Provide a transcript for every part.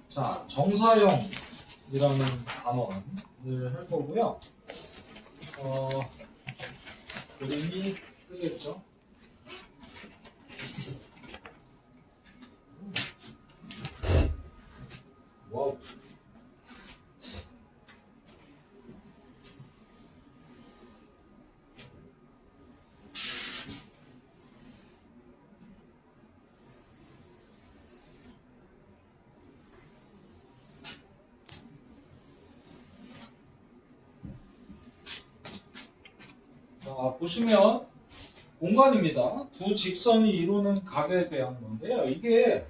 자, 정사형이라는 단원을 할 거고요. 그림이 뜨겠죠? 와우. 자, 보시면 공간입니다. 두 직선이 이루는 각에 대한 건데요. 이게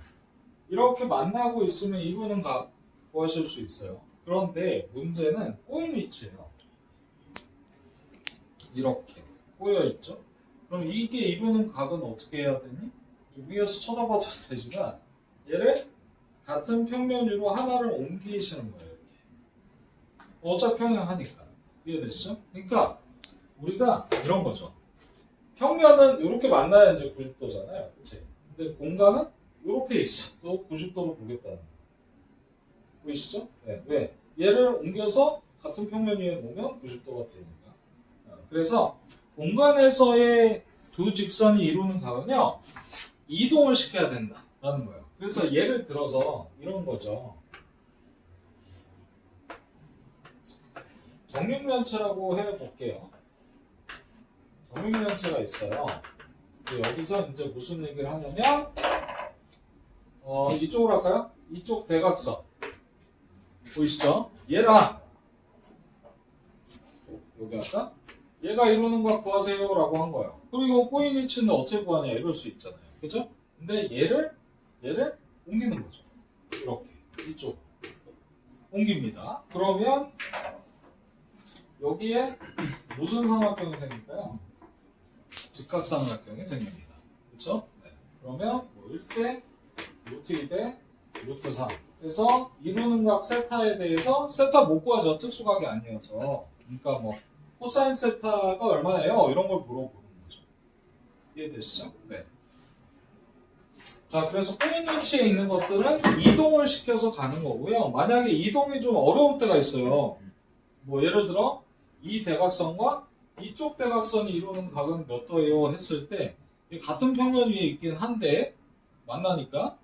이렇게 만나고 있으면 이루는 각 구하실 수 있어요. 그런데 문제는 꼬인 위치예요. 이렇게 꼬여 있죠. 그럼 이게 이루는 각은 어떻게 해야 되니? 위에서 쳐다봐도 되지만 얘를 같은 평면 위로 하나를 옮기시는 거예요. 이렇게. 어차평행하니까. 이해됐죠? 그러니까 우리가 이런 거죠. 평면은 이렇게 만나야 이제 90도잖아요. 그치? 근데 공간은 이렇게 있어. 또 90도로 보겠다는 거. 보이시죠? 네. 왜? 얘를 옮겨서 같은 평면 위에 놓으면 90도가 되니까. 그래서 공간에서의 두 직선이 이루는 각은요, 이동을 시켜야 된다라는 거예요. 그래서 예를 들어서 이런 거죠. 정육면체라고 해볼게요. 정육면체가 있어요. 여기서 이제 무슨 얘기를 하냐면, 이쪽으로 할까요? 이쪽 대각선. 보이시죠? 얘랑, 여기 할까? 얘가 이루는 각 구하세요 라고 한 거예요. 그리고 꼬인 위치는 어떻게 구하냐 이럴 수 있잖아요. 그죠? 근데 얘를 옮기는 거죠. 이렇게. 이쪽. 옮깁니다. 그러면, 여기에 무슨 삼각형이 생길까요? 직각삼각형이 생깁니다. 그렇죠? 네. 그러면 뭐 1대 루트 2대 루트 3. 그래서 이루는 각 세타에 대해서 세타 못 구하죠. 특수각이 아니어서. 그러니까 뭐 코사인 세타가 얼마예요? 이런 걸 물어보는 거죠. 이해되시죠? 네. 자, 그래서 꼬인 위치에 있는 것들은 이동을 시켜서 가는 거고요. 만약에 이동이 좀 어려울 때가 있어요. 뭐 예를 들어 이 대각선과 이쪽 대각선이 이루는 각은 몇 도예요? 했을 때 같은 평면 위에 있긴 한데 만나니까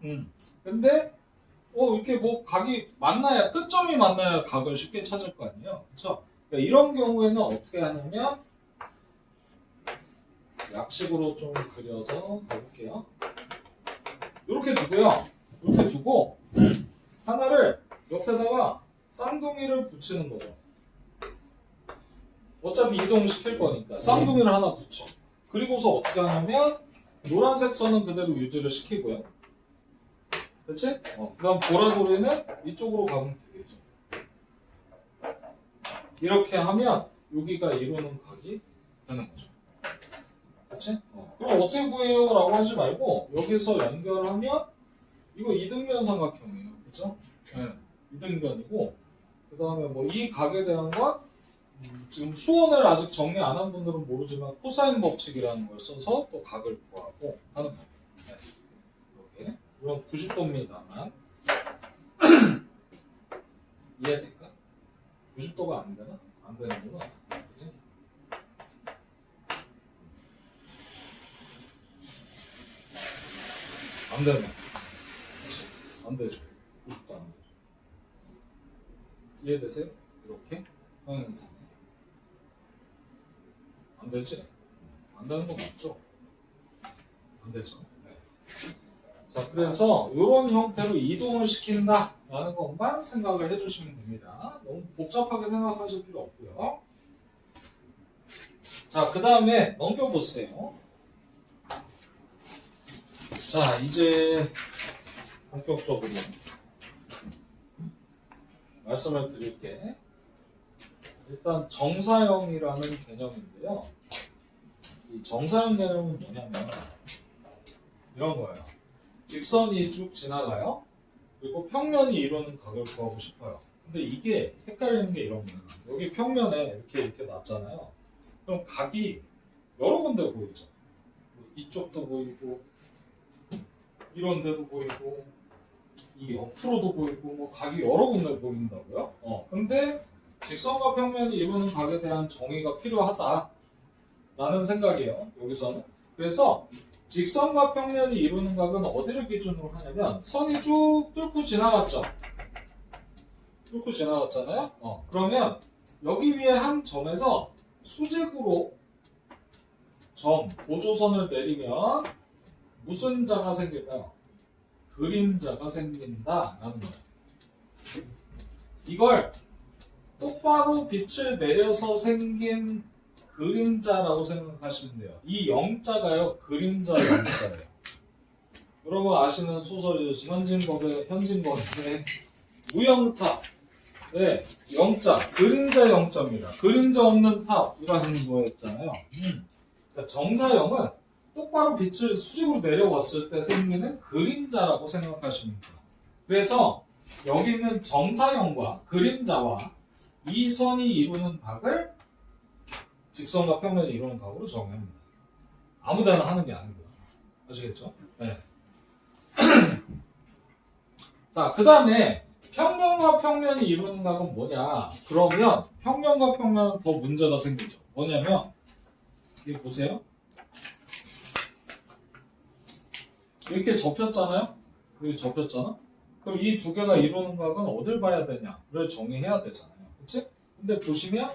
근데 이렇게 뭐 각이 만나야 끝점이 만나야 각을 쉽게 찾을 거 아니에요. 그렇죠? 그러니까 이런 경우에는 어떻게 하냐면 약식으로 좀 그려서 가볼게요. 이렇게 두고요. 이렇게 두고 하나를 옆에다가 쌍둥이를 붙이는 거죠. 어차피 이동을 시킬 거니까 쌍둥이를 하나 붙여. 그리고서 어떻게 하냐면 노란색 선은 그대로 유지를 시키고요. 그치? 그 다음 보라돌이는 이쪽으로 가면 되겠죠. 이렇게 하면 여기가 이루는 각이 되는 거죠. 그치? 그럼 어떻게 구해요? 라고 하지 말고 여기서 연결하면 이거 이등변 삼각형이에요. 그쵸? 네. 이등변이고 그 다음에 뭐 이 각에 대한 건 지금 수원을 아직 정리 안 한 분들은 모르지만 코사인 법칙이라는 걸 써서 또 각을 구하고 하는 겁니다. 네. 이렇게. 물론 90도입니다만 이해될까? 90도가 안 되나? 안 되는구나. 그치? 안 되네. 그치? 안 되죠. 90도 안 되죠. 이해되세요? 이렇게 평행선. 안 되지? 안 되는 거 맞죠? 안 되죠. 네. 자, 그래서 이런 형태로 이동을 시킨다 라는 것만 생각을 해주시면 됩니다. 너무 복잡하게 생각하실 필요 없고요. 자, 그 다음에 넘겨보세요. 자, 이제 본격적으로 말씀을 드릴게. 일단 정사형이라는 개념인데요. 이 정사형 개념은 뭐냐면 이런 거예요. 직선이 쭉 지나가요. 그리고 평면이 이루는 각을 구하고 싶어요. 근데 이게 헷갈리는 게 이런 거예요. 여기 평면에 이렇게 놨잖아요. 그럼 각이 여러 군데 보이죠. 이쪽도 보이고 이런 데도 보이고 이 옆으로도 보이고 뭐 각이 여러 군데 보인다고요? 근데 직선과 평면이 이루는 각에 대한 정의가 필요하다라는 생각이에요. 여기서는. 그래서 직선과 평면이 이루는 각은 어디를 기준으로 하냐면 선이 쭉 뚫고 지나갔죠. 뚫고 지나갔잖아요. 그러면 여기 위에 한 점에서 수직으로 보조선을 내리면 무슨 자가 생길까요? 그림자가 생긴다라는 거예요. 이걸 똑바로 빛을 내려서 생긴 그림자라고 생각하시면 돼요. 이 영자가요, 그림자 영자예요. 여러분 아시는 소설이죠. 현진건의 무영탑. 네, 영자, 그림자 영자입니다. 그림자 없는 탑이라는 거였잖아요. 그러니까 정사형은 똑바로 빛을 수직으로 내려왔을 때 생기는 그림자라고 생각하시면 돼요. 그래서 여기는 정사형과 그림자와 이 선이 이루는 각을 직선과 평면이 이루는 각으로 정의합니다. 아무데나 하는 게 아니고요. 아시겠죠? 네. 자, 그 다음에 평면과 평면이 이루는 각은 뭐냐? 그러면 평면과 평면은 더 문제가 생기죠. 뭐냐면 이거 보세요. 이렇게 접혔잖아요? 이렇게 접혔잖아? 그럼 이 두 개가 이루는 각은 어딜 봐야 되냐를 정의해야 되잖아요. 그치? 근데 보시면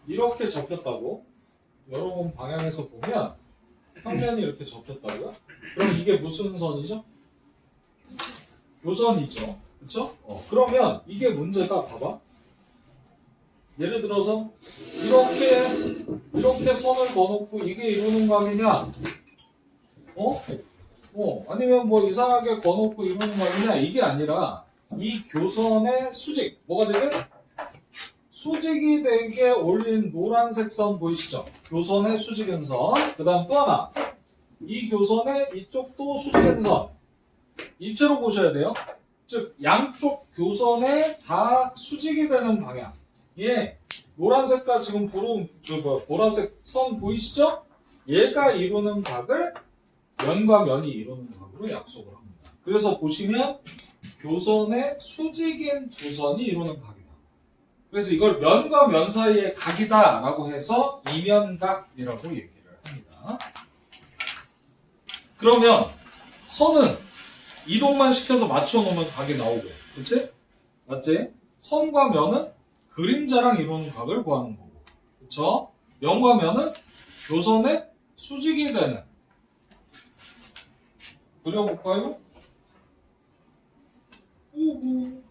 이렇게 접혔다고 여러분 방향에서 보면 평면이 이렇게 접혔다고요? 그럼 이게 무슨 선이죠? 요선이죠. 그쵸? 그러면 이게 문제가 봐봐. 예를 들어서 이렇게 선을 넣어놓고 이게 이루는 각이냐? 아니면 뭐 이상하게 거놓고 이루는 각이냐? 이게 아니라 이 교선의 수직, 뭐가 되게? 수직이 되게 올린 노란색 선 보이시죠? 교선의 수직인 선. 그 다음 또 하나. 이 교선의 이쪽도 수직인 선. 입체로 보셔야 돼요. 즉 양쪽 교선에 다 수직이 되는 방향. 예, 노란색과 지금 보라색 선 보이시죠? 얘가 이루는 각을 면과 면이 이루는 각으로 약속을 합니다. 그래서 보시면 교선의 수직인 두 선이 이루는 각이다. 그래서 이걸 면과 면 사이의 각이다 라고 해서 이면각이라고 얘기를 합니다. 그러면 선은 이동만 시켜서 맞춰놓으면 각이 나오고, 그치? 맞지? 선과 면은 그림자랑 이루는 각을 구하는 거고, 그쵸? 면과 면은 교선의 수직이 되는. 그려볼까요? 오호.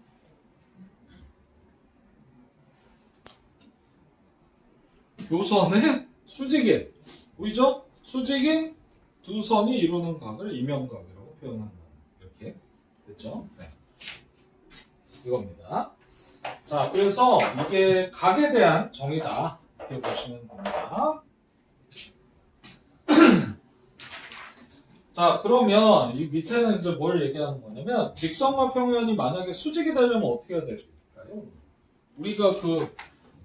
교선의 수직인. 보이죠? 수직인 두 선이 이루는 각을 이면각이라고 표현한다. 이렇게 됐죠? 네. 이겁니다. 자, 그래서 이게 각에 대한 정의다. 이렇게 보시면 됩니다. 자, 그러면 이 밑에는 이제 뭘 얘기하는 거냐면 직선과 평면이 만약에 수직이 되려면 어떻게 해야 될까요? 우리가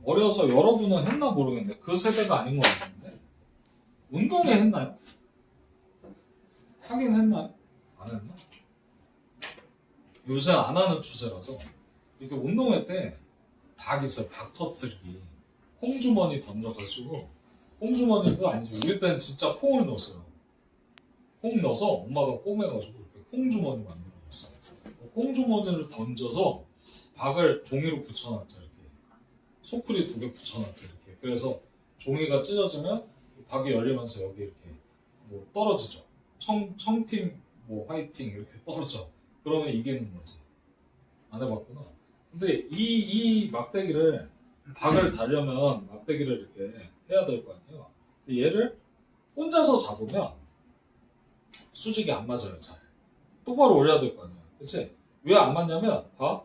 어려서 여러분은 했나 모르겠는데 그 세대가 아닌 것 같은데 운동회 했나요? 하긴 했나요? 안 했나? 요새 안 하는 추세라서 이렇게 운동회 때 박 있어요. 박 터뜨리기. 콩주머니 던져가지고 콩주머니도 아니지. 우리 때는 진짜 콩을 넣었어요. 콩 넣어서 엄마가 꼬매가지고 이렇게 콩주머니 만들어줬어요. 콩주머니를 던져서 박을 종이로 붙여놨죠. 이렇게 소쿠리 2개 붙여놨죠. 이렇게. 그래서 종이가 찢어지면 박이 열리면서 여기 이렇게 뭐 떨어지죠. 청팀 뭐 화이팅 이렇게 떨어져. 그러면 이기는 거지. 안 해봤구나. 근데 이 막대기를 박을 달려면 막대기를 이렇게 해야 될 거 아니에요. 근데 얘를 혼자서 잡으면 수직이 안 맞아요. 잘 똑바로 올려야 될 거 아니에요. 그치? 왜 안 맞냐면 봐,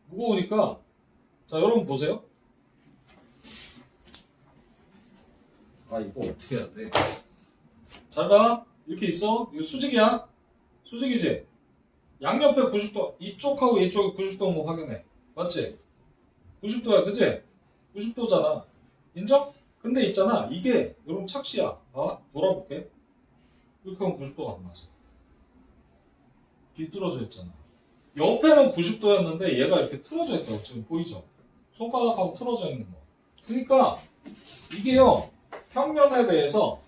무거우니까. 자, 여러분 보세요. 아, 이거 어떻게 해야 돼? 잘 봐. 이렇게 있어. 이거 수직이야. 수직이지? 양옆에 90도, 이쪽하고 이쪽이 90도 한번 확인해. 맞지? 90도야, 그치? 90도잖아. 인정? 근데 있잖아, 이게 여러분 착시야. 봐, 돌아볼게. 이렇게 하면 90도가 안 맞아. 뒤틀어져 있잖아. 옆에는 90도였는데 얘가 이렇게 틀어져 있다고 지금 보이죠? 손바닥하고 틀어져 있는 거. 그러니까 이게요, 평면에 대해서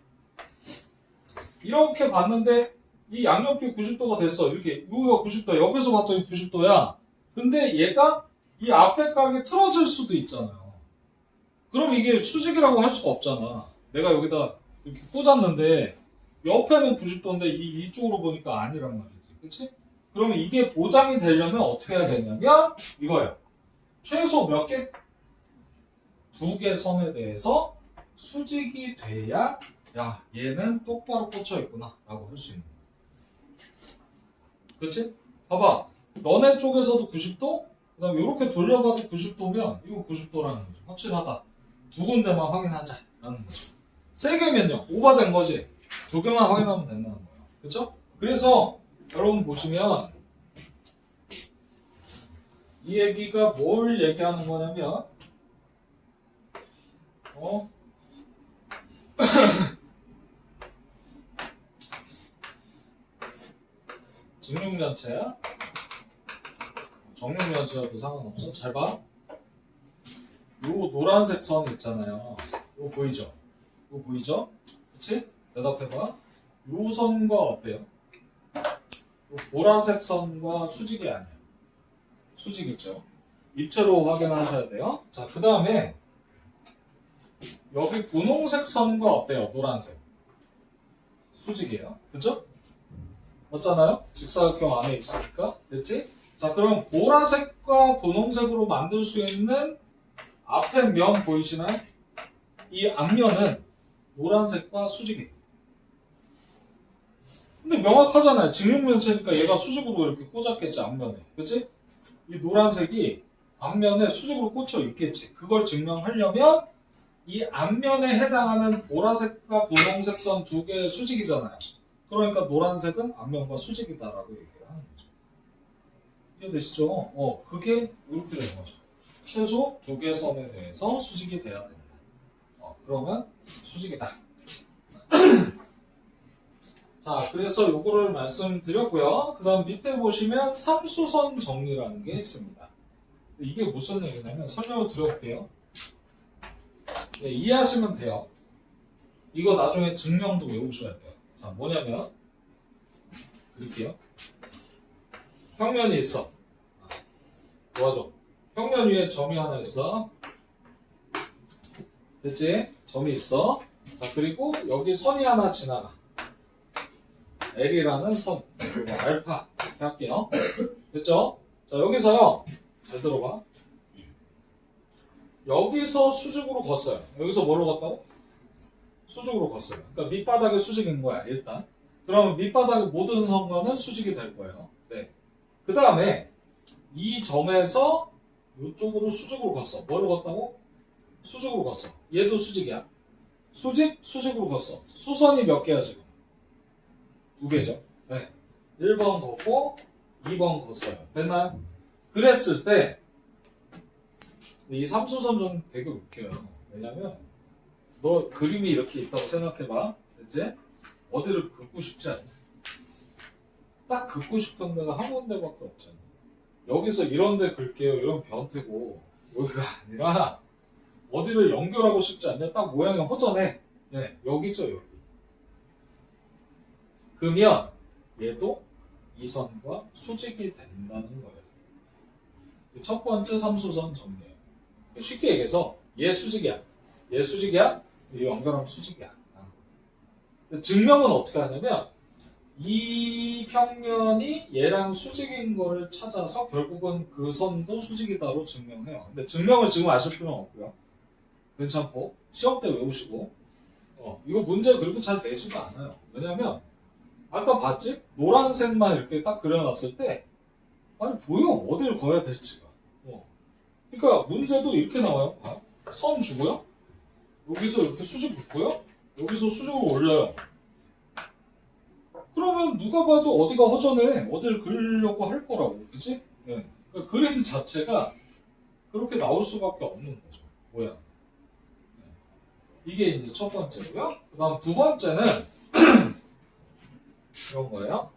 이렇게 봤는데 이 양옆이 90도가 됐어. 이렇게 여기가 90도야. 옆에서 봤더니 90도야. 근데 얘가 이 앞에 각이 틀어질 수도 있잖아요. 그럼 이게 수직이라고 할 수가 없잖아. 내가 여기다 이렇게 꽂았는데 옆에는 90도인데 이쪽으로 보니까 아니란 말이지. 그치? 그러면 이게 보장이 되려면 어떻게 해야 되냐면 이거예요. 최소 몇 개? 2개 선에 대해서 수직이 돼야 야 얘는 똑바로 꽂혀 있구나 라고 할 수 있는 거야. 그치? 봐봐. 너네 쪽에서도 90도? 그 다음에 이렇게 돌려봐도 90도면 이거 90도라는 거죠. 확실하다. 2군데만 확인하자 라는 거죠. 3개면요 오버된 거지. 2개만 확인하면 된다는 거예요. 그쵸? 그래서 여러분 보시면 이 얘기가 뭘 얘기하는 거냐면 직육면체야? 정육면체여도 상관없어. 잘 봐. 요 노란색 선 있잖아요. 이거 보이죠? 이거 보이죠? 그치? 대답해봐. 요 선과 어때요? 요 보라색 선과 수직이 아니야. 수직이죠. 입체로 확인하셔야 돼요. 자, 그 다음에 여기 분홍색 선과 어때요? 노란색. 수직이에요. 그죠? 맞잖아요? 직사각형 안에 있으니까. 됐지? 자, 그럼 보라색과 분홍색으로 만들 수 있는 앞에 면 보이시나요? 이 앞면은 노란색과 수직이에요. 근데 명확하잖아요. 직육면체니까 얘가 수직으로 이렇게 꽂았겠지, 앞면에. 그치? 이 노란색이 앞면에 수직으로 꽂혀 있겠지. 그걸 증명하려면 이 앞면에 해당하는 보라색과 분홍색 선 2개의 수직이잖아요. 그러니까 노란색은 앞면과 수직이다라고 얘기를 하는 거죠. 이해되시죠? 그게 이렇게 되는 거죠. 최소 2개 선에 대해서 수직이 돼야 된다. 그러면 수직이다. 자, 그래서 요거를 말씀드렸고요. 그 다음 밑에 보시면 삼수선 정리라는 게 있습니다. 이게 무슨 얘기냐면 설명을 드려볼게요. 네, 이해하시면 돼요. 이거 나중에 증명도 외우셔야 돼요. 자, 뭐냐면 그릴게요. 평면이 있어. 도와줘. 평면 위에 점이 하나 있어. 됐지? 점이 있어. 자, 그리고 여기 선이 하나 지나가. L이라는 선, 그리고 알파 이렇게 할게요. 됐죠? 자, 여기서요. 잘 들어봐. 여기서 수직으로 걷어요. 여기서 뭐로 걷다고? 수직으로 걷어요. 그러니까 밑바닥이 수직인 거야, 일단. 그러면 밑바닥의 모든 선과는 수직이 될 거예요. 네. 그 다음에 이 점에서 이쪽으로 수직으로 걷어. 뭐로 걷다고? 수직으로 걷어. 얘도 수직이야. 수직, 수직으로 걷어. 수선이 몇 개야, 지금? 2개죠. 네. 1번 걷고 2번 걷어요. 됐나요? 그랬을 때 이 삼수선 좀 되게 웃겨요. 왜냐면 너 그림이 이렇게 있다고 생각해봐. 됐지? 어디를 긋고 싶지 않냐? 딱 긋고 싶은 데가 한 군데밖에 없잖아. 여기서 이런 데 긋게요. 이런 변태고 여기가 아니라 어디를 연결하고 싶지 않냐? 딱 모양이 허전해. 네, 여기죠, 여기. 그러면 얘도 이 선과 수직이 된다는 거예요. 첫 번째 삼수선 정리예요. 쉽게 얘기해서 얘 수직이야. 얘 수직이야? 얘 연결하면 수직이야. 증명은 어떻게 하냐면 이 평면이 얘랑 수직인 거를 찾아서 결국은 그 선도 수직이다로 증명해요. 근데 증명을 지금 아실 필요는 없고요. 괜찮고 시험 때 외우시고 이거 문제 그리고 잘 내지도 않아요. 왜냐면 아까 봤지? 노란색만 이렇게 딱 그려놨을 때 아니 보여 어디를 그어야 될지가. 그러니까 문제도 이렇게 나와요. 선 주고요. 여기서 이렇게 수직 붙고요. 여기서 수직을 올려요. 그러면 누가 봐도 어디가 허전해. 어디를 그리려고 할 거라고. 그치? 네. 그러니까 그림 자체가 그렇게 나올 수밖에 없는 거죠. 모양. 이게 이제 첫 번째고요. 그 다음 두 번째는 이런 거예요.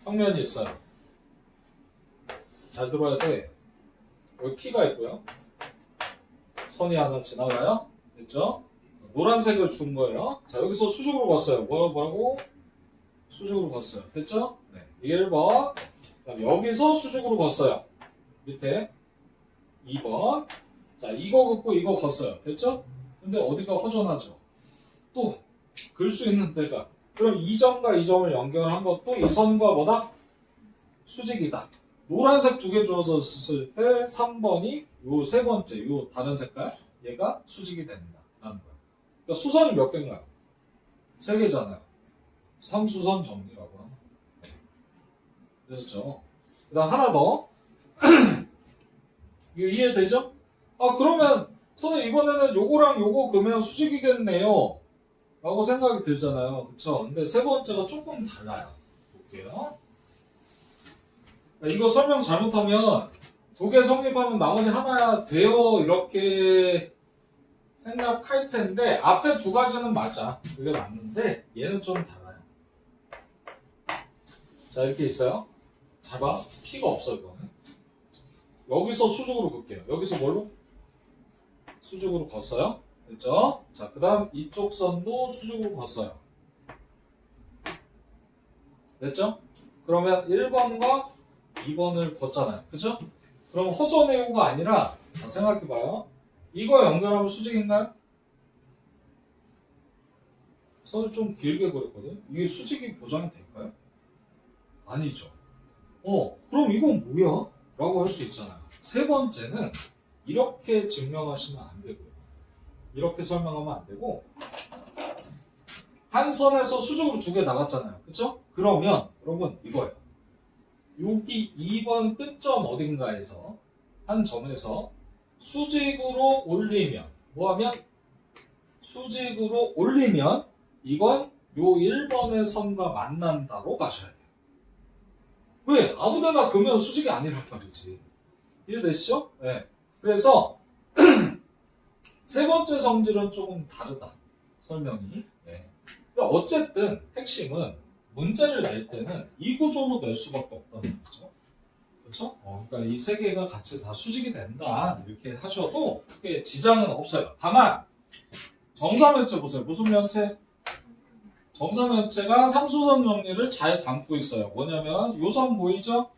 평면이 있어요. 잘 들어야 돼. 여기 P가 있고요. 선이 하나 지나가요. 됐죠? 노란색을 준 거예요. 자, 여기서 수직으로 걷어요. 뭐라고? 수직으로 걷어요. 됐죠? 네. 이게 1번. 그다음 여기서 수직으로 걷어요. 밑에 2번. 자, 이거 긋고 이거 걷어요. 됐죠? 근데 어디가 허전하죠? 또 글 수 있는 데가. 그럼 이 점과 이 점을 연결한 것도 이 선과 뭐다? 수직이다. 노란색 두 개 주어서 썼을 때 3번이 요 세 번째, 요 다른 색깔 얘가 수직이 된다 라는 거야. 그러니까 수선이 몇 개인가요? 세 개잖아요. 3수선 정리라고 하는 거예요. 되셨죠? 그 다음 하나 더. 이거 이해되죠? 아, 그러면 선생님 이번에는 요거랑 요거 그으면 수직이겠네요 라고 생각이 들잖아요. 그쵸? 근데 세 번째가 조금 달라요. 볼게요. 이거 설명 잘못하면 두 개 성립하면 나머지 하나 돼요 이렇게 생각할 텐데 앞에 두 가지는 맞아. 그게 맞는데 얘는 좀 달라요. 자, 이렇게 있어요. 잘 봐. P가 없어 이거는. 여기서 수직으로 긋게요. 여기서 뭘로? 수직으로 걷어요. 됐죠? 자, 그 다음 이쪽 선도 수직으로 걷어요. 됐죠? 그러면 1번과 2번을 걷잖아요. 그죠? 그럼 허전해요가 아니라, 자, 생각해봐요. 이거 연결하면 수직인가요? 선을 좀 길게 그렸거든요. 이게 수직이 보장이 될까요? 아니죠. 그럼 이건 뭐야? 라고 할 수 있잖아요. 세 번째는 이렇게 증명하시면 안 되고요. 이렇게 설명하면 안 되고, 한 선에서 수직으로 두 개 나갔잖아요. 그쵸? 그러면, 여러분, 이거예요. 여기 2번 끝점 어딘가에서 한 점에서 수직으로 올리면 뭐하면? 수직으로 올리면 이건 요 1번의 선과 만난다로 가셔야 돼요. 왜? 아무데나 그으면 수직이 아니란 말이지. 이해되시죠? 네. 그래서 세 번째 성질은 조금 다르다. 설명이. 네. 그러니까 어쨌든 핵심은 문제를 낼 때는 이 구조로 낼 수밖에 없다는 거죠. 그렇죠? 그러니까 이 세 개가 같이 다 수직이 된다 이렇게 하셔도 크게 지장은 없어요. 다만 정사면체 보세요. 무슨 면체? 정사면체가 삼수선 정리를 잘 담고 있어요. 뭐냐면 요선 보이죠?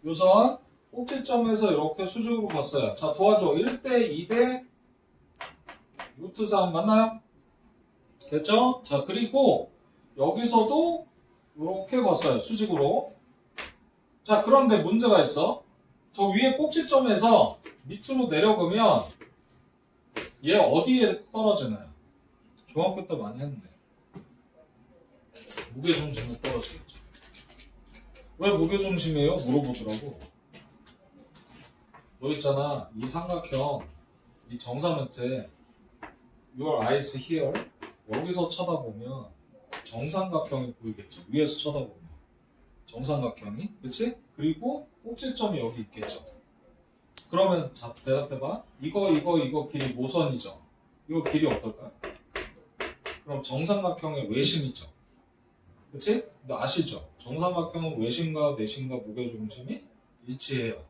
요선 꼭지점에서 이렇게 수직으로 갔어요. 자, 도와줘. 1대 2대 루트 3 맞나요? 됐죠? 자, 그리고 여기서도 이렇게 걷어요. 수직으로. 자, 그런데 문제가 있어. 저 위에 꼭지점에서 밑으로 내려가면 얘 어디에 떨어지나요? 중학교 때 많이 했는데. 무게중심에 떨어지겠죠. 왜 무게중심이에요? 물어보더라고. 너 있잖아. 이 삼각형, 이 정사면체 your eyes here 여기서 쳐다보면 정삼각형이 보이겠죠. 위에서 쳐다보면 정삼각형이, 그치? 그리고 꼭지점이 여기 있겠죠. 그러면 자, 대답해봐. 이거 길이 모선이죠. 이거 길이 어떨까요? 그럼 정삼각형의 외심이죠. 그치? 근데 아시죠? 정삼각형은 외심과 내심과 무게중심이 일치해요.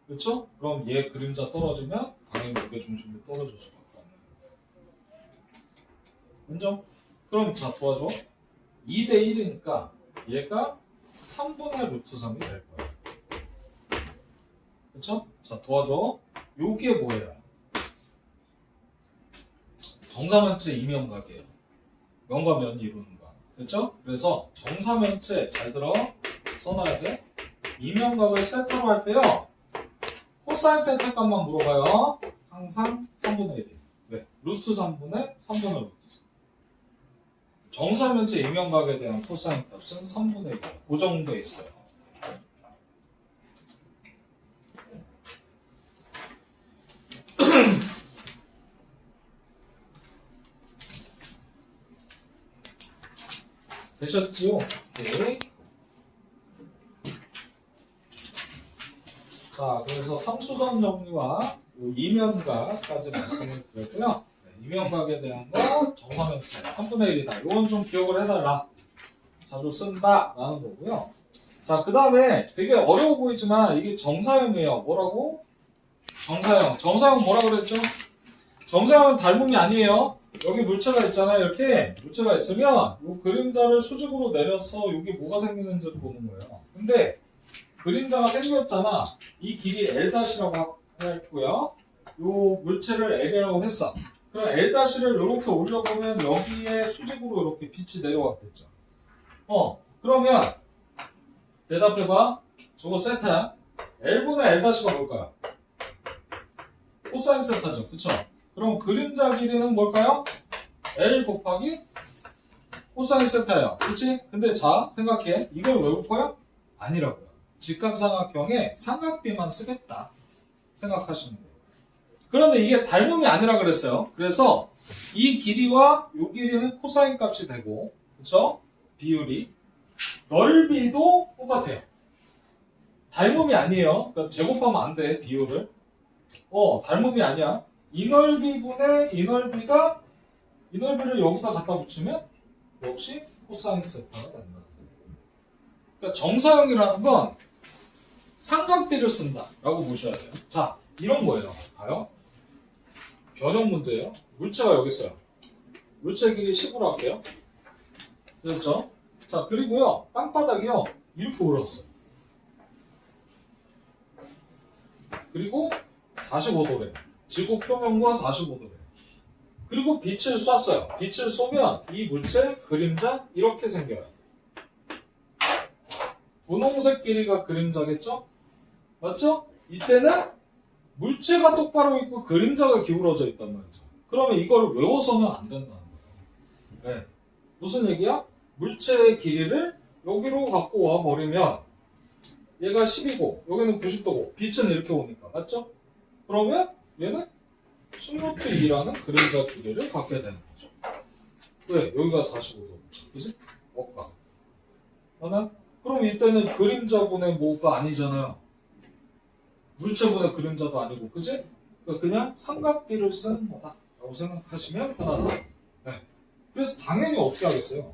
그쵸? 그럼 얘 그림자 떨어지면 당연히 무게중심이 떨어질 수밖에 없는 거예요. 인정? 그럼 자, 도와줘. 2대 1이니까 얘가 3분의 루트 3이 될 거야. 그쵸? 자, 도와줘. 요게 뭐예요? 정사면체 이면각이에요. 면과 면이 이루는 거. 그쵸? 그래서 정사면체 잘 들어. 써놔야 돼. 이면각을 세타로 할 때요. 코사인 세타 값만 물어봐요. 항상 3분의 1이에요. 왜? 루트 3분의 3분의 루트 3. 정사면체 이면각에 대한 코사인 값은 3분의 1. 그 정도에 있어요. 되셨지요? 오케이. 자, 그래서 삼수선 정리와 이면각까지 말씀을 드렸고요. 네, 이면각에 대한 거 정사면체 3분의 1이다. 이건 좀 기억을 해달라. 자주 쓴다라는 거고요. 자, 그 다음에 되게 어려워 보이지만 이게 정사형이에요. 뭐라고? 정사형. 정사형 뭐라 그랬죠? 정사형은 닮음이 아니에요. 여기 물체가 있잖아요. 이렇게 물체가 있으면 이 그림자를 수직으로 내려서 여기 뭐가 생기는지 보는 거예요. 근데 그림자가 생겼잖아. 이 길이 L-라고 했고요. 이 물체를 L이라고 했어. 그럼 L-를 이렇게 올려보면 여기에 수직으로 이렇게 빛이 내려왔겠죠. 그러면 대답해봐. 저거 세타야. L분의 L-가 뭘까요? 코사인 세타죠. 그쵸? 그럼 그림자 길이는 뭘까요? L 곱하기 코사인 세타예요. 그치? 근데 자, 생각해. 이걸 외울 거야? 아니라고요. 직각삼각형에 삼각비만 쓰겠다. 생각하시면 돼요. 그런데 이게 닮음이 아니라 그랬어요. 그래서 이 길이와 이 길이는 코사인 값이 되고, 그쵸? 비율이. 넓이도 똑같아요. 닮음이 아니에요. 그러니까 제곱하면 안 돼, 비율을. 닮음이 아니야. 이 넓이분의 이 넓이가 이 넓이를 여기다 갖다 붙이면 역시 코사인 세타가 된다. 그러니까 정사형이라는 건 삼각비를 쓴다 라고 보셔야 돼요. 자, 이런 거예요. 봐요. 변형 문제예요. 물체가 여기 있어요. 물체 길이 10으로 할게요. 그렇죠? 자, 그리고요, 땅바닥이요, 이렇게 올라왔어요. 그리고 45도래. 지구 표면과 45도래. 그리고 빛을 쐈어요. 빛을 쏘면 이 물체, 그림자, 이렇게 생겨요. 분홍색 길이가 그림자겠죠? 맞죠? 이때는 물체가 똑바로 있고 그림자가 기울어져 있단 말이죠. 그러면 이걸 외워서는 안 된다는 거예요. 네. 무슨 얘기야? 물체의 길이를 여기로 갖고 와 버리면 얘가 10이고 여기는 90도고 빛은 이렇게 오니까 맞죠? 그러면 얘는 10루트 2라는 그림자 길이를 갖게 되는 거죠. 왜? 여기가 45도. 그지? 뭘까? 하나? 그럼 이때는 그림자분의 뭐가 아니잖아요. 물체분의 그림자도 아니고, 그지? 그러니까 그냥 삼각비를 쓴 거다. 라고 생각하시면 편하다. 네. 그래서 당연히 어떻게 하겠어요?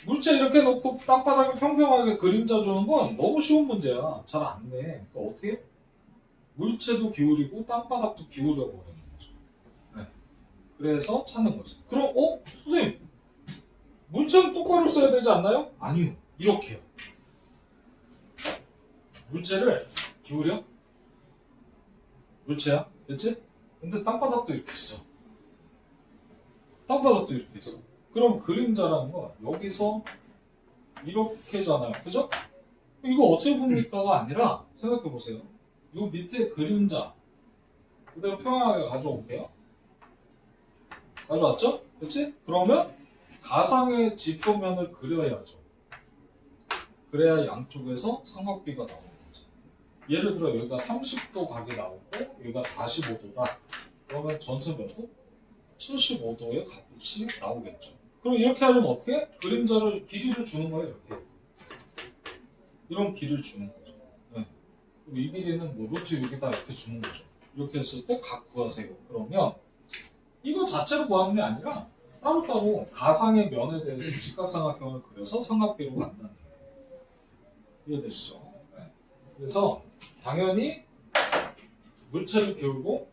물체 이렇게 놓고 땅바닥에 평평하게 그림자 주는 건 너무 쉬운 문제야. 잘 안 내. 그러니까 어떻게? 물체도 기울이고 땅바닥도 기울여 버리는 거죠. 네. 그래서 찾는 거죠. 그럼 선생님, 물체는 똑바로 써야 되지 않나요? 아니요. 이렇게요. 물체를 기울여? 물체야? 그치? 근데 땅바닥도 이렇게 있어. 땅바닥도 이렇게 있어. 그럼 그림자라는 거 여기서 이렇게잖아요. 그죠? 이거 어떻게 봅니까가 아니라 생각해보세요. 요 밑에 그림자 그대로 평행하게 가져올게요. 가져왔죠? 그치? 그러면 가상의 지표면을 그려야죠. 그래야 양쪽에서 삼각비가 나오는 거죠. 예를 들어 여기가 30도 각이 나오고 여기가 45도다. 그러면 전체 몇 도? 75도의 값이 나오겠죠. 그럼 이렇게 하려면 어떻게? 그림자를 길이를 주는 거예요. 이렇게. 이런 길이를 주는 거죠. 네. 이 길이는 뭐 루트 6이다 이렇게 주는 거죠. 이렇게 했을 때 각 구하세요. 그러면 이거 자체로 구하는 게 아니라 따로따로 가상의 면에 대해서 직각삼각형을 그려서 삼각비로 간다는 거예요. 이해되시죠? 네. 그래서 당연히 물체도 기울고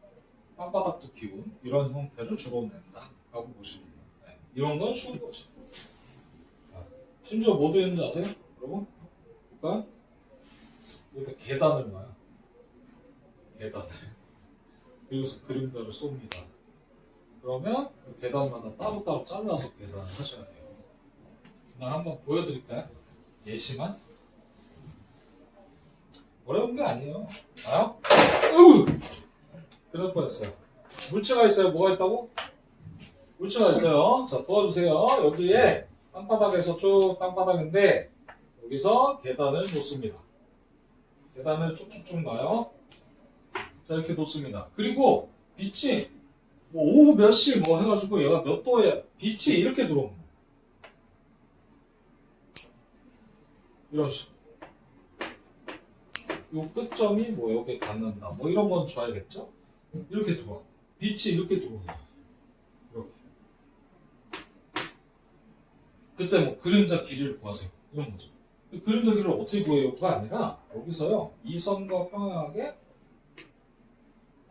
땅바닥도 기운 이런 형태를 주로 낸다 라고 보시면 돼요. 네. 이런 건 쉬운 거죠. 심지어 뭐 되는지 아세요? 여러분? 볼까요? 여기다 계단을 놔요. 계단을. 그래서 그림자를 쏩니다. 그러면 그 계단마다 따로따로 잘라서 계산을 하셔야 돼요. 그냥 한번 보여드릴까요? 예시만? 어려운 게 아니에요. 봐요? 그럴 뻔했어요. 물체가 있어요. 뭐가 있다고? 물체가 있어요. 자, 도와주세요. 여기에 땅바닥에서 쭉 땅바닥인데 여기서 계단을 놓습니다. 계단을 쭉쭉쭉 놔요. 자, 이렇게 놓습니다. 그리고 빛이 뭐 오후 몇 시 뭐 해가지고 얘가 몇 도에 빛이 이렇게 들어옵니다. 이런 식으로. 요 끝점이 뭐 여기에 닿는다. 뭐 이런 건 줘야겠죠? 이렇게 들어와. 빛이 이렇게 들어옵니다. 이렇게. 그때 뭐 그림자 길이를 구하세요. 이런 거죠. 그 그림자 길이를 어떻게 구해요가 아니라 여기서요. 이 선과 평행하게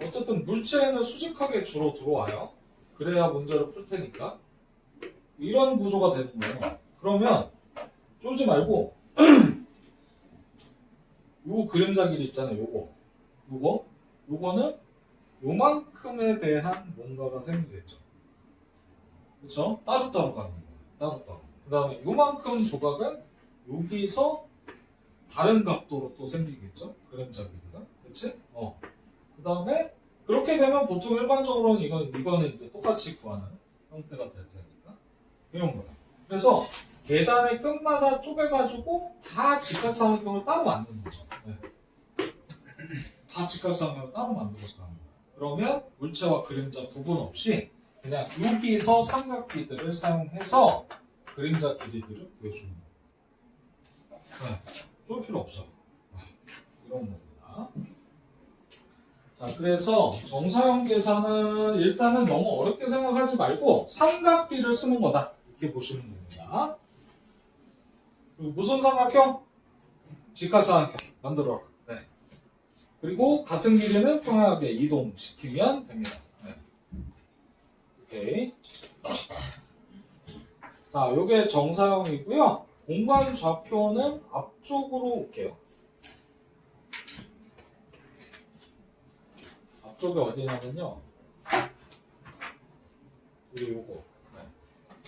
어쨌든 물체에는 수직하게 주로 들어와요. 그래야 문제를 풀 테니까. 이런 구조가 되는 거예요. 그러면 쫄지 말고 요 그림자 길이 있잖아요. 요거는 요만큼에 대한 뭔가가 생기겠죠. 그쵸? 따로따로 가는 거예요. 따로따로. 그 다음에 요만큼 조각은 여기서 다른 각도로 또 생기겠죠? 그림자 길이가. 그치? 그 다음에 그렇게 되면 보통 일반적으로는 이거는 이제 똑같이 구하는 형태가 될 테니까. 이런 거예요. 그래서 계단의 끝마다 쪼개가지고 다 직각삼각형을 따로 만드는 거죠. 네. 다 직각삼각형을 따로 만들어서 가는 거예요. 그러면 물체와 그림자 구분 없이 그냥 여기서 삼각기들을 사용해서 그림자 길이들을 구해주는 거예요. 네. 쫄 필요 없어요. 이런 겁니다. 자, 그래서 정사형 계산은 일단은 너무 어렵게 생각하지 말고 삼각비를 쓰는 거다. 이렇게 보시면 됩니다. 그리고 무슨 삼각형? 직각삼각형 만들어라. 네. 그리고 같은 길이는 평행하게 이동시키면 됩니다. 네. 오케이. 자, 요게 정사형이고요. 공간 좌표는 앞쪽으로 올게요. 앞쪽에 어디냐면요. 우리 요거. 네.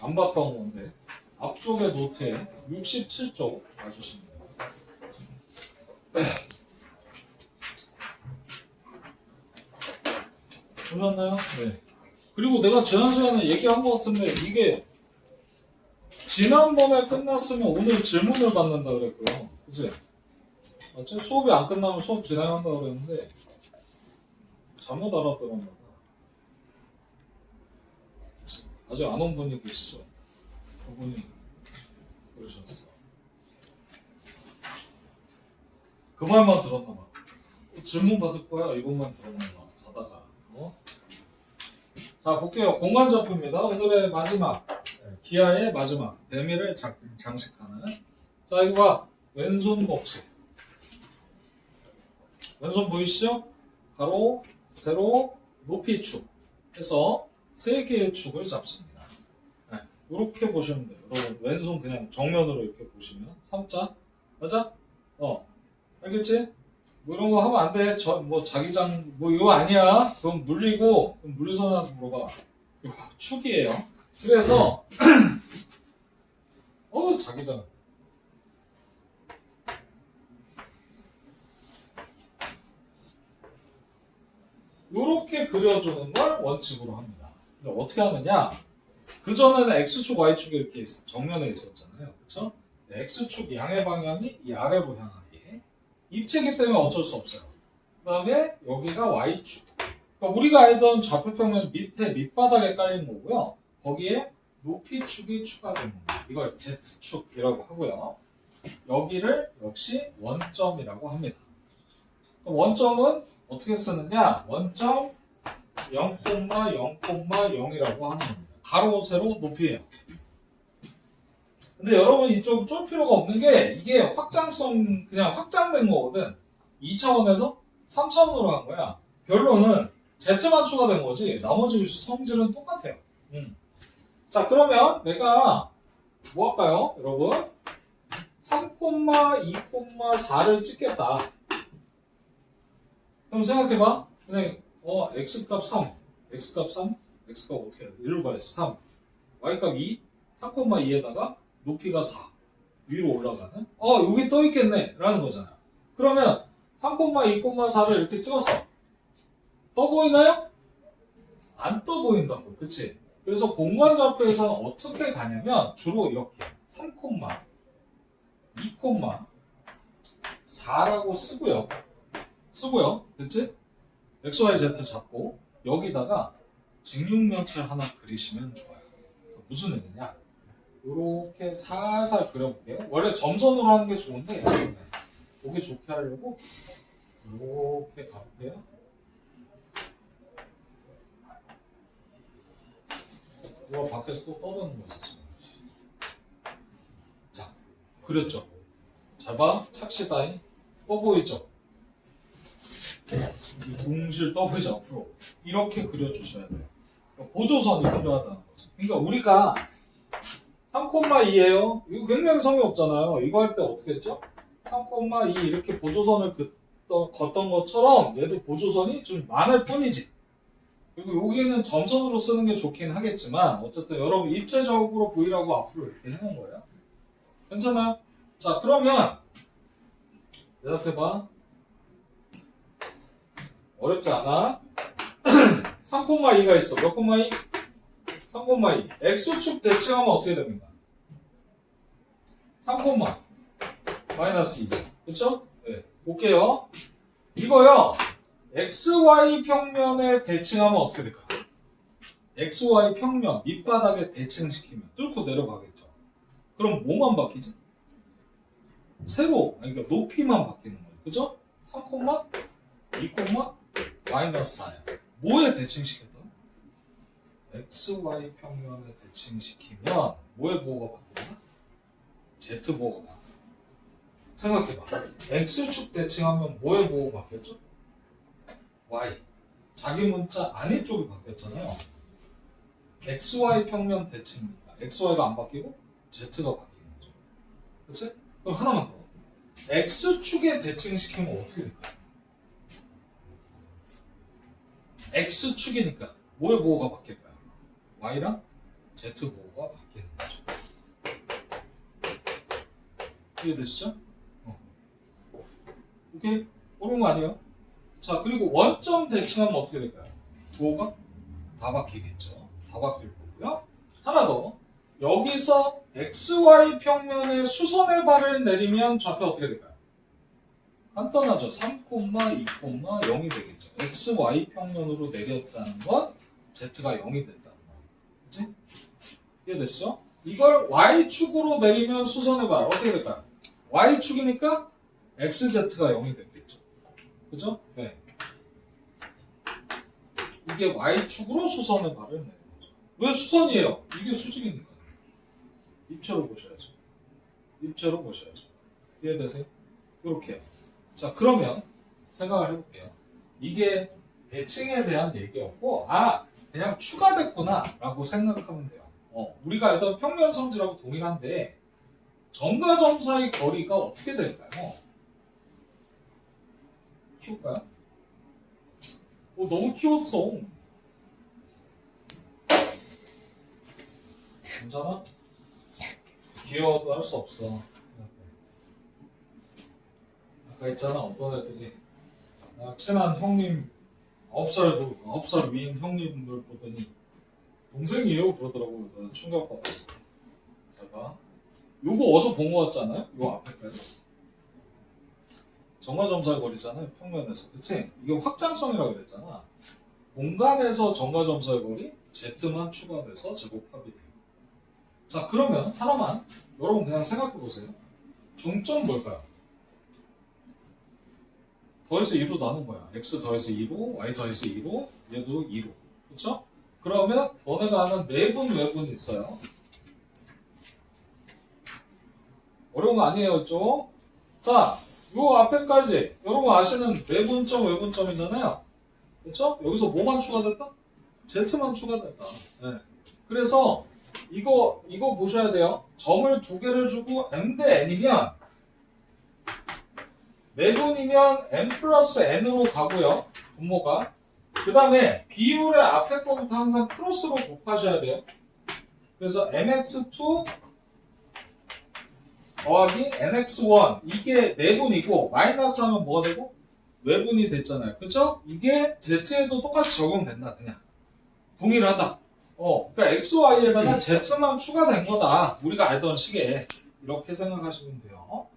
안 봤던 건데. 앞쪽에 노트에 67쪽 봐주시면 돼요. 보셨나요? 네. 그리고 내가 지난 시간에 얘기한 것 같은데, 이게 지난번에 끝났으면 오늘 질문을 받는다 그랬고요. 그치? 수업이 안 끝나면 수업 진행한다 그랬는데, 잘못 알았더라고요. 아직 안 온 분이 계시죠? 그분이 그러셨어. 그 말만 들었나 봐. 질문 받을 거야. 이것만 들었나 봐. 자다가. 자, 볼게요. 공간 좌표입니다. 오늘의 마지막. 기하의 마지막. 대미를 장식하는. 자, 이거 봐. 왼손 법칙. 왼손 보이시죠? 가로, 세로, 높이 축 해서 세 개의 축을 잡습니다. 네, 이렇게 보시면 돼요. 여러분 왼손 그냥 정면으로 이렇게 보시면 3자 맞아? 알겠지? 뭐 이런 거 하면 안 돼. 뭐 자기장 뭐 이거 아니야. 그럼 물리고 그럼 물리선한테 물어봐. 이거 축이에요. 그래서 자기장 이렇게 그려주는 걸 원칙으로 합니다. 어떻게 하느냐? 그 전에는 x축, y축이 이렇게 정면에 있었잖아요. 그쵸? x축 양의 방향이 이 아래로 향하게. 입체이기 때문에 어쩔 수 없어요. 그 다음에 여기가 y축. 그러니까 우리가 알던 좌표평면 밑에 밑바닥에 깔린 거고요. 거기에 높이축이 추가된 겁니다. 이걸 z축이라고 하고요. 여기를 역시 원점이라고 합니다. 원점은 어떻게 쓰느냐? 원점 0,0,0이라고 하는 겁니다. 가로, 세로, 높이에요. 근데 여러분 이쪽 쫄 필요가 없는 게 이게 확장성 그냥 확장된 거거든. 2차원에서 3차원으로 한 거야. 결론은 Z만 추가된 거지 나머지 성질은 똑같아요. 자, 그러면 내가 뭐 할까요? 여러분 3,2,4를 찍겠다. 그럼 생각해봐. 그냥 x값 3, x값 3, x값 어떻게 해야 돼? 일로 가야지. 3, y값 2, 3,2에다가 높이가 4 위로 올라가는 여기 떠 있겠네 라는 거잖아. 그러면 3,2,4를 이렇게 찍었어. 떠 보이나요? 안 떠 보인다고. 그치? 그래서 공간좌표에서는 어떻게 가냐면 주로 이렇게 3,2,4라고 쓰고요. 됐지? XYZ 잡고 여기다가 직육면체를 하나 그리시면 좋아요. 무슨 의미냐? 이렇게 살살 그려볼게요. 원래 점선으로 하는 게 좋은데 보기 좋게 하려고 이렇게 가볼게요. 누가 밖에서 또 떠드는 거지 지금. 그렸죠. 잘 봐. 착시다잉. 떠 보이죠? 이 중실 떠 보이죠? 앞으로. 이렇게 그려주셔야 돼요. 보조선이 필요하다는 거죠. 그러니까 우리가 3,2예요. 이거 굉장히 성의 없잖아요. 이거 할 때 어떻게 했죠? 3,2 이렇게 보조선을 걷던 것처럼 얘도 보조선이 좀 많을 뿐이지. 그리고 여기는 점선으로 쓰는 게 좋긴 하겠지만 어쨌든 여러분 입체적으로 보이라고 앞으로 이렇게 해놓은 거예요. 괜찮아요? 자, 그러면 대답해봐. 어렵지 않아? 3,2가 있어. 몇 콤마 2? 3,2. X축 대칭하면 어떻게 됩니까? 3, 마이너스 2죠. 그쵸? 네. 볼게요. 이거요. XY 평면에 대칭하면 어떻게 될까요? XY 평면 밑바닥에 대칭시키면 뚫고 내려가겠죠. 그럼 뭐만 바뀌지? 세로, 그러니까 높이만 바뀌는 거예요. 그죠? 3, 2, 마이너스 4야. 뭐에 대칭시켰다? XY 평면에 대칭시키면 뭐의 보호가 바뀌나? Z 보호가 바뀌나? 생각해봐. X축 대칭하면 뭐의 보호가 바뀌었죠? Y. 자기 문자 아래쪽이 바뀌었잖아요. XY 평면 대칭이니까 XY가 안 바뀌고 Z가 바뀌는 거죠. 그치? 그럼 하나만 더. X축에 대칭시키면 어떻게 될까요? X축이니까 뭐의 보호가 바뀔까요? Y랑 Z 보호가 바뀌는 거죠. 이해되시죠? 오케이? 어려운 거 아니에요? 자, 그리고 원점 대칭하면 어떻게 될까요? 보호가 다 바뀌겠죠. 다 바뀔 거고요. 하나 더. 여기서 XY 평면에 수선의 발을 내리면 좌표 어떻게 될까요? 간단하죠. 3, 2, 0이 되겠죠. XY 평면으로 내렸다는 건 Z가 0이 된다는 거. 그치? 이해됐죠? 이걸 Y축으로 내리면 수선의 발 어떻게 될까요? Y축이니까 XZ가 0이 됐겠죠. 그죠? 네. 이게 Y축으로 수선의 발을 내는 거죠. 왜 수선이에요? 이게 수직이니까. 입체로 보셔야죠. 입체로 보셔야죠. 이해되세요? 이렇게요. 자, 그러면 생각을 해볼게요. 이게 대칭에 대한 얘기였고, 그냥 추가됐구나 라고 생각하면 돼요. 우리가 알던 평면 성질하고 동일한데 점과 점 사이 거리가 어떻게 될까요? 키울까요? 너무 키웠어. 괜찮아? 귀여워도 할 수 없어. 아까 있잖아, 어떤 애들이 친한 형님 9살 위인 형님들 보더니 동생이에요 그러더라고. 나 충격받았어. 잘 봐. 요거 어디서 본 거 같잖아요? 요 앞에까지 점과점사의 거리잖아요. 평면에서. 그치? 이게 확장성이라고 그랬잖아. 공간에서 점과점사의 거리 Z만 추가돼서 제곱합이 돼요. 자, 그러면 하나만 여러분 그냥 생각해 보세요. 중점 뭘까요? 더해서 2로 나눈 거야. X 더해서 2로, Y 더해서 2로, 얘도 2로. 그쵸? 그러면 너네가 아는 내분, 외분이 있어요. 어려운 거 아니에요, 좀? 자, 요 앞에까지 여러분 아시는 내분점, 외분점이잖아요. 그쵸? 여기서 뭐만 추가됐다? Z만 추가됐다. 네. 그래서 이거 보셔야 돼요. 점을 두 개를 주고 M 대 N이면 내분이면 M 플러스 N으로 가고요. 분모가. 그 다음에 비율의 앞에 거부터 항상 크로스로 곱하셔야 돼요. 그래서 MX2 더하기 NX1 이게 내분이고 마이너스 하면 뭐가 되고? 외분이 됐잖아요. 그쵸? 이게 Z에도 똑같이 적용된다. 그냥 동일하다. 그러니까 XY에다가 Z만 추가된 거다. 우리가 알던 식에 이렇게 생각하시면 돼요.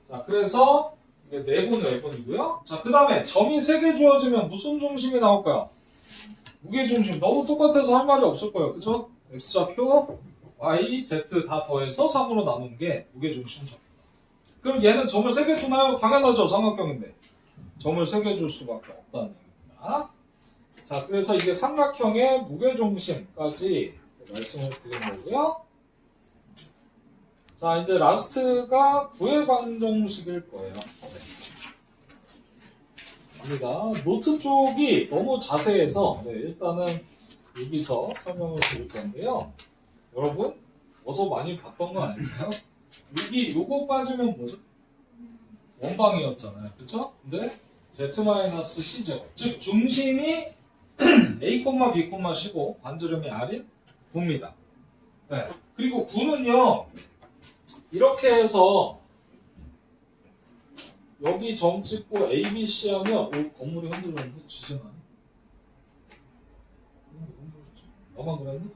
자, 그래서 이게 내분 외분이고요. 자, 그 다음에 점이 3개 주어지면 무슨 중심이 나올까요? 무게중심. 너무 똑같아서 할 말이 없을 거예요. 그죠? X좌표, Y, Z 다 더해서 3으로 나누는 게 무게중심 점. 그럼 얘는 점을 3개 주나요? 당연하죠. 삼각형인데. 점을 3개 줄 수밖에 없다는 얘기입니다. 자, 그래서 이게 삼각형의 무게중심까지 말씀을 드린 거고요. 자, 이제 라스트가 구의 방정식일 거예요. 네. 갑니다. 노트 쪽이 너무 자세해서 네, 일단은 여기서 설명을 드릴 건데요. 여러분, 어서 많이 봤던 거 아닐까요? 여기 요거 빠지면 뭐죠? 원방이었잖아요. 그쵸? 근데 Z-C죠. 즉, 중심이 A, B, C고 반지름이 R인 9입니다. 네. 그리고 9는요, 이렇게 해서 여기 점 찍고 A, B, C 하면 오, 건물이 흔들렸는데 지진 않아? 나만 그랬니?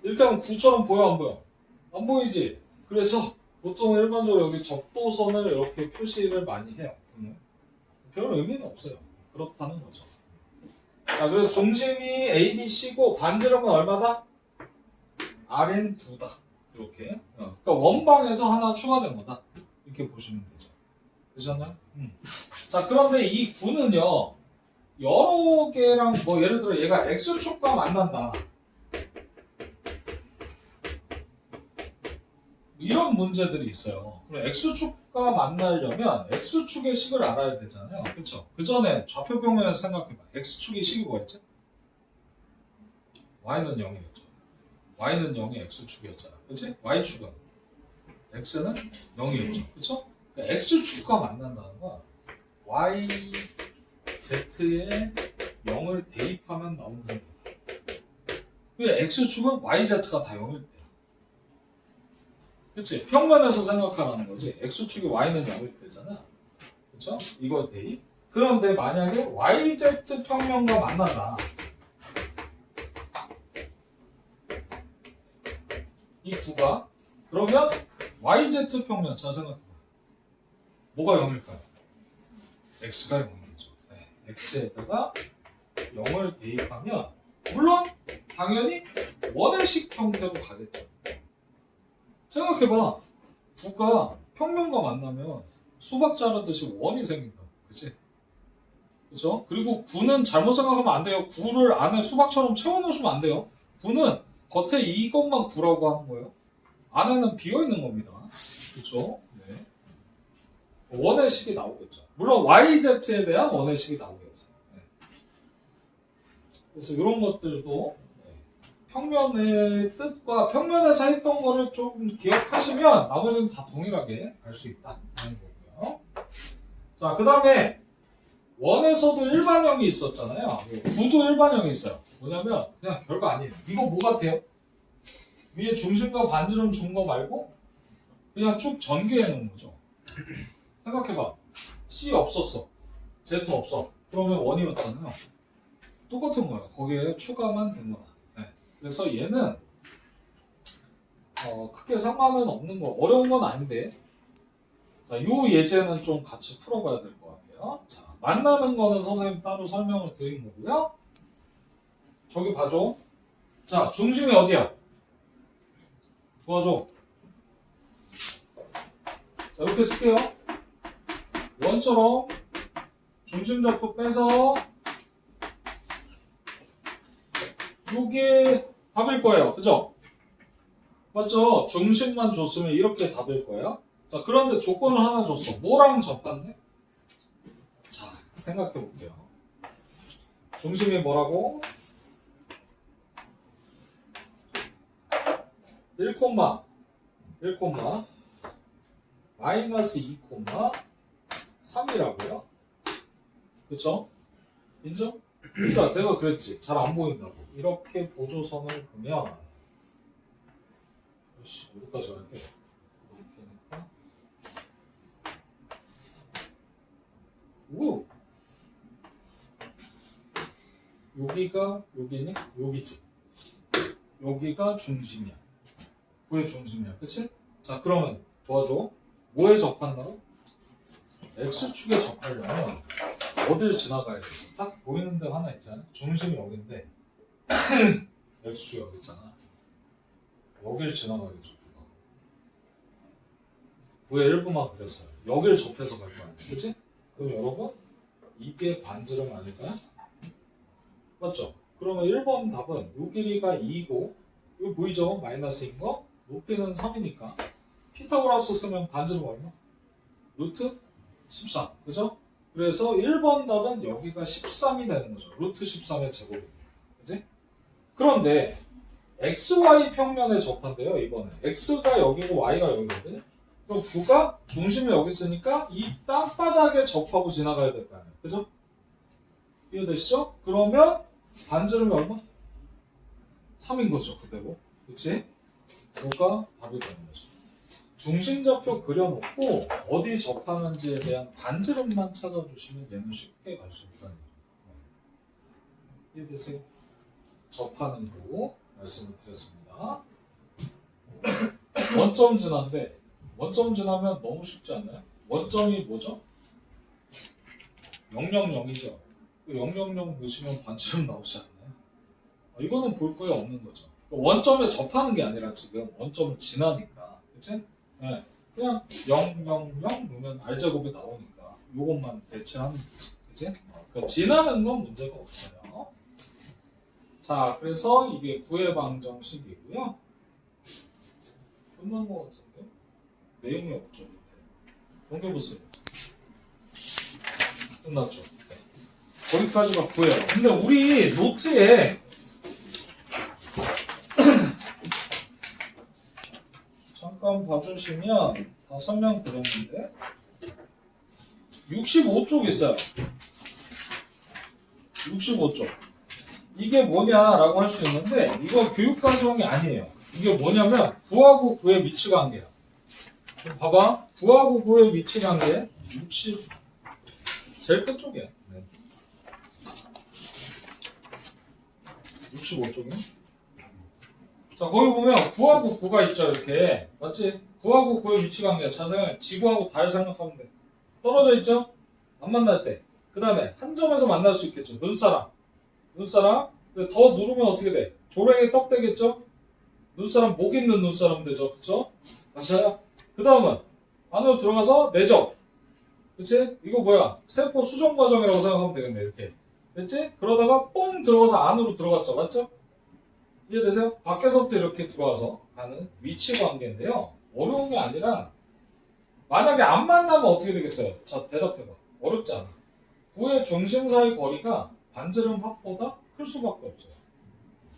이렇게 하면 9처럼 보여 안 보여? 안 보이지? 그래서 보통 일반적으로 여기 적도선을 이렇게 표시를 많이 해요. 9는. 별 의미는 없어요. 그렇다는 거죠. 자, 그래서 중심이 A, B, C고 반지름은 얼마다? Rn 9다. 이렇게. 그러니까 원방에서 하나 추가된 거다. 이렇게 보시면 되죠. 되셨나요? 자, 그런데 이 9는요, 여러 개랑, 뭐, 예를 들어 얘가 X축과 만난다. 이런 문제들이 있어요. 그럼 X축과 만나려면 X축의 식을 알아야 되잖아요. 그쵸? 그 전에 좌표 평면에서 생각해봐. X축의 식이 뭐였지? Y는 0이었죠. Y는 0이 X축이었잖아. 그치? Y축은? X는 0이었죠. 그쵸? 그러니까 X축과 만난다는 건 Y, Z에 0을 대입하면 나온다는 거예요. 그러니까 X축은 YZ가 다 0일 때야. 그치? 평면에서 생각하라는 거지. X축이 Y는 0일 때잖아. 그쵸? 이거 대입. 그런데 만약에 YZ 평면과 만난다. 이 9가. 그러면 YZ 평면, 잘 생각해봐. 뭐가 0일까요? X가 0이죠. 네. X에다가 0을 대입하면, 물론, 당연히 원의식 형태로 가겠죠. 생각해봐. 9가 평면과 만나면 수박 자르듯이 원이 생긴다. 그치? 그쵸? 그리고 9는 잘못 생각하면 안 돼요. 9를 안에 수박처럼 채워놓으시면 안 돼요. 9는 겉에 이것만 9라고 하는 거예요. 안에는 비어있는 겁니다. 그쵸? 네. 원의 식이 나오겠죠. 물론 YZ에 대한 원의 식이 나오겠죠. 네. 그래서 이런 것들도 평면의 뜻과 평면에서 했던 거를 좀 기억하시면 나머지는 다 동일하게 알 수 있다는 거고요. 자, 그 다음에 원에서도 일반형이 있었잖아요. 9도 일반형이 있어요. 뭐냐면 그냥 별거 아니에요. 이거 뭐 같아요? 위에 중심과 반지름 준 거 말고 그냥 쭉 전개해 놓은 거죠. 생각해봐. C 없었어. Z 없어. 그러면 원이었잖아요. 똑같은 거예요. 거기에 추가만 된 거다. 그래서 얘는 크게 상관은 없는 거, 어려운 건 아닌데, 자, 요 예제는 좀 같이 풀어봐야 될 것 같아요. 자, 만나는 거는 선생님 따로 설명을 드린 거고요. 저기 봐줘. 자, 중심이 어디야? 도와줘. 자, 이렇게 쓸게요. 원처럼 중심 좌표 빼서 요게 답일 거예요. 그죠? 맞죠? 중심만 줬으면 이렇게 답일 거예요. 자, 그런데 조건을 하나 줬어. 뭐랑 접한대? 자, 생각해 볼게요. 중심이 뭐라고? 1, 1, 마이너스 2, 3이라고요? 그쵸? 인정? 그러니까 내가 그랬지. 잘 안 보인다고. 이렇게 보조선을 보면 어디까지 갈게? 이렇게 하니까 오! 여기가 여기니? 여기지. 여기가 중심이야. 구의 중심이야. 그치? 자, 그러면 도와줘. 뭐에 접한다고? X축에 접하려면 어딜 지나가야 돼? 딱 보이는 데가 하나 있잖아. 중심이 여긴데 X축이 여기 있잖아. 여길 지나가겠죠. 구의 일부만 그렸어요. 여길 접해서 갈 거 아니야. 그치? 그럼 여러분 이게 반지름 아닐까요? 맞죠? 그러면 1번 답은 요 길이가 2이고 요 보이죠? 마이너스인 거? 높이는 3이니까 피타고라스 쓰면 반지름 얼마? 루트 13. 그죠? 그래서 1번 답은 여기가 13이 되는 거죠. 루트 13의 제곱이. 그지? 그런데 XY 평면에 접한대요, 이번에. X가 여기고 Y가 여기거든요. 그럼 9가 중심이 여기 있으니까 이 땅바닥에 접하고 지나가야 될 거 아니에요. 그죠? 이해되시죠? 그러면 반지름이 얼마? 3인 거죠, 그대로. 그치? 9가 답이 되는 거죠. 중심좌표 그려놓고 어디 접하는지에 대한 반지름만 찾아주시면 얘는 쉽게 갈 수 있다는 거죠. 이해되세요? 접하는 거 말씀을 드렸습니다. 원점 진화인데 원점 진화면 너무 쉽지 않나요? 원점이 뭐죠? 000이죠. 000 넣으시면 반지름 나오지 않나요? 이거는 볼 거에 없는 거죠. 원점에 접하는 게 아니라 지금 원점을 지나니까, 그치? 네. 그냥 000 넣으면 R제곱이 나오니까 요것만 대체하는 거지, 그치? 그러니까 지나는 건 문제가 없어요. 자, 그래서 이게 구의 방정식이고요. 끝난 것 같은데? 내용이 없죠, 밑에. 넘겨보세요. 끝났죠? 네. 거기까지가 구예요. 근데 우리 노트에 잠깐 봐주시면 다 설명드렸는데 65쪽 있어요. 65쪽. 이게 뭐냐라고 할 수 있는데 이거 교육과정이 아니에요. 이게 뭐냐면 9하고 9의 위치관계야. 봐봐. 9하고 9의 위치관계 60 제일 끝쪽이야. 네. 65쪽이네. 자, 거기 보면 9하고 9가 있죠, 이렇게. 맞지? 9하고 9의 위치관계야. 잘 생각해. 지구하고 달 생각하면 돼. 떨어져 있죠? 안 만날 때. 그 다음에 한 점에서 만날 수 있겠죠. 눈사람. 눈사람. 더 누르면 어떻게 돼? 조랭이 떡 되겠죠? 눈사람, 목 있는 눈사람 되죠. 그쵸? 맞아요? 그 다음은 안으로 들어가서 내적. 그치? 이거 뭐야? 세포 수정 과정이라고 생각하면 되겠네. 이렇게. 됐지? 그러다가 뽕 들어가서 안으로 들어갔죠. 맞죠? 이해되세요? 밖에서부터 이렇게 들어와서 가는 위치 관계인데요. 어려운 게 아니라 만약에 안 만나면 어떻게 되겠어요? 자, 대답해봐. 어렵지 않아. 9의 중심 사이 거리가 반지름 합보다 클 수밖에 없어요.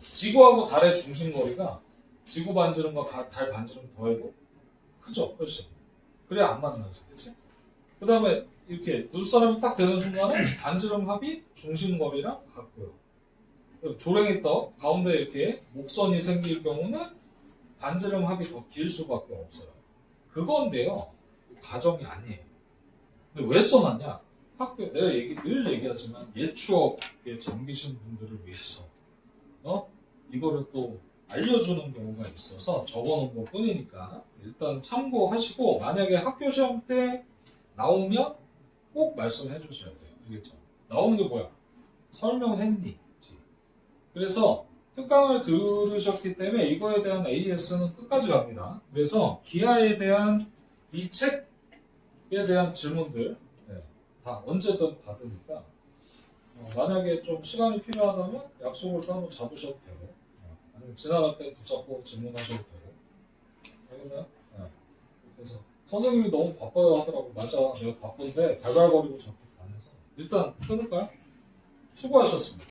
지구하고 달의 중심 거리가 지구 반지름과 달 반지름 더해도 크죠? 훨씬. 그래야 안 만나지. 그치? 그 다음에 이렇게 눈사람이 딱 되는 순간에 반지름 합이 중심 거리랑 같고요. 조랭이 떡 가운데 이렇게 목선이 생길 경우는 반지름 합이 더 길 수밖에 없어요. 그건데요. 가정이 아니에요. 근데 왜 써놨냐? 학교 내가 늘 얘기하지만 옛 추억에 잠기신 분들을 위해서 이거를 또 알려주는 경우가 있어서 적어놓은 것 뿐이니까 일단 참고하시고 만약에 학교 시험 때 나오면 꼭 말씀해 주셔야 돼요. 알겠죠? 나오는 게 뭐야? 설명했니? 그래서 특강을 들으셨기 때문에 이거에 대한 AS는 끝까지 갑니다. 그래서 기하에 대한 이 책에 대한 질문들 다 언제든 받으니까 만약에 좀 시간이 필요하다면 약속을 따로 잡으셔도 되고 아니면 지나갈 때 붙잡고 질문하셔도 되고 알겠나요? 그래서 선생님이 너무 바빠요 하더라고. 맞아, 내가 바쁜데 발발거리고 자꾸 다녀서 일단 끊을까요? 수고하셨습니다.